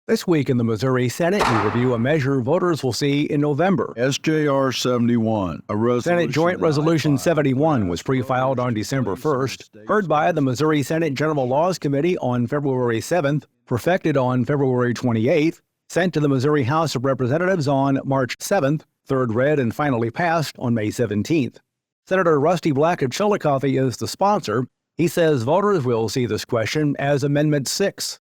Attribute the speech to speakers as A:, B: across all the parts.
A: This week in the Missouri Senate, we review a measure voters will see in November.
B: SJR 71, a resolution.
A: Senate Joint Resolution 71 was pre-filed on December 1st, heard by the Missouri Senate General Laws Committee on February 7th, perfected on February 28th, sent to the Missouri House of Representatives on March 7th, third read and finally passed on May 17th. Senator Rusty Black of Chillicothe is the sponsor. He says voters will see this question as Amendment 6.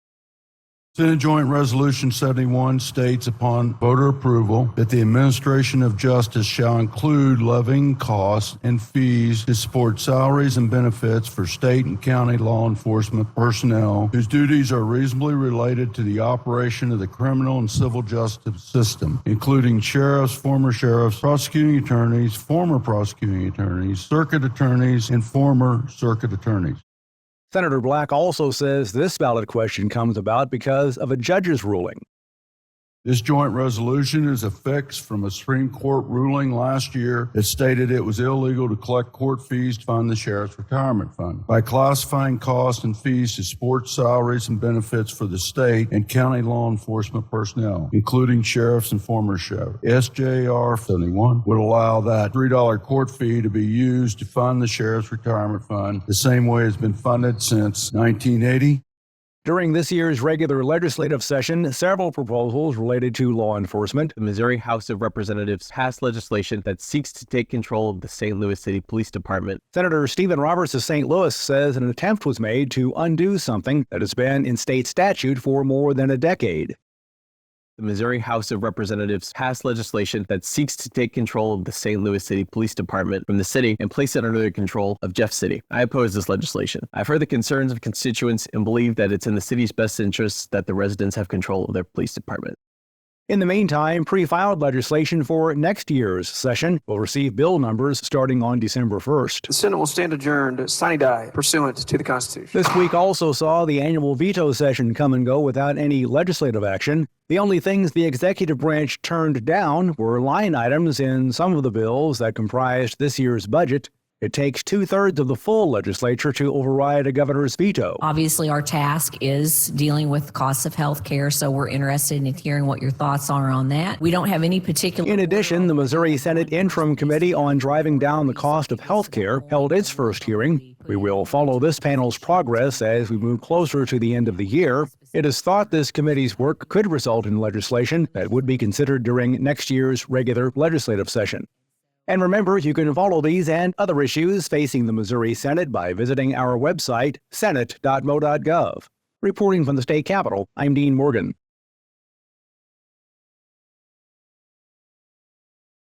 B: Senate Joint Resolution 71 states upon voter approval that the administration of justice shall include levying costs and fees to support salaries and benefits for state and county law enforcement personnel whose duties are reasonably related to the operation of the criminal and civil justice system, including sheriffs, former sheriffs, prosecuting attorneys, former prosecuting attorneys, circuit attorneys, and former circuit attorneys.
A: Senator Black also says this ballot question comes about because of a judge's ruling.
B: This joint resolution is a fix from a Supreme Court ruling last year that stated it was illegal to collect court fees to fund the Sheriff's Retirement Fund by classifying costs and fees to support salaries and benefits for the state and county law enforcement personnel, including sheriffs and former sheriffs. SJR 71 would allow that $3 court fee to be used to fund the Sheriff's Retirement Fund the same way it's been funded since 1980.
A: During this year's regular legislative session, several proposals related to law enforcement.
C: The Missouri House of Representatives passed legislation that seeks to take control of the St. Louis City Police Department.
A: Senator Stephen Roberts of St. Louis says an attempt was made to undo something that has been in state statute for more than a decade.
C: The Missouri House of Representatives passed legislation that seeks to take control of the St. Louis City Police Department from the city and place it under the control of Jeff City. I oppose this legislation. I've heard the concerns of constituents and believe that it's in the city's best interests that the residents have control of their police department.
A: In the meantime, pre-filed legislation for next year's session will receive bill numbers starting on December 1st.
D: The Senate will stand adjourned sine die pursuant to the Constitution.
A: This week also saw the annual veto session come and go without any legislative action. The only things the executive branch turned down were line items in some of the bills that comprised this year's budget. It takes 2/3 of the full legislature to override a governor's veto.
E: Obviously, our task is dealing with costs of health care, so we're interested in hearing what your thoughts are on that. We don't have any particular...
A: In addition, the Missouri Senate Interim Committee on driving down the cost of health care held its first hearing. We will follow this panel's progress as we move closer to the end of the year. It is thought this committee's work could result in legislation that would be considered during next year's regular legislative session. And remember, you can follow these and other issues facing the Missouri Senate by visiting our website, senate.mo.gov. Reporting from the state capitol, I'm Dean Morgan.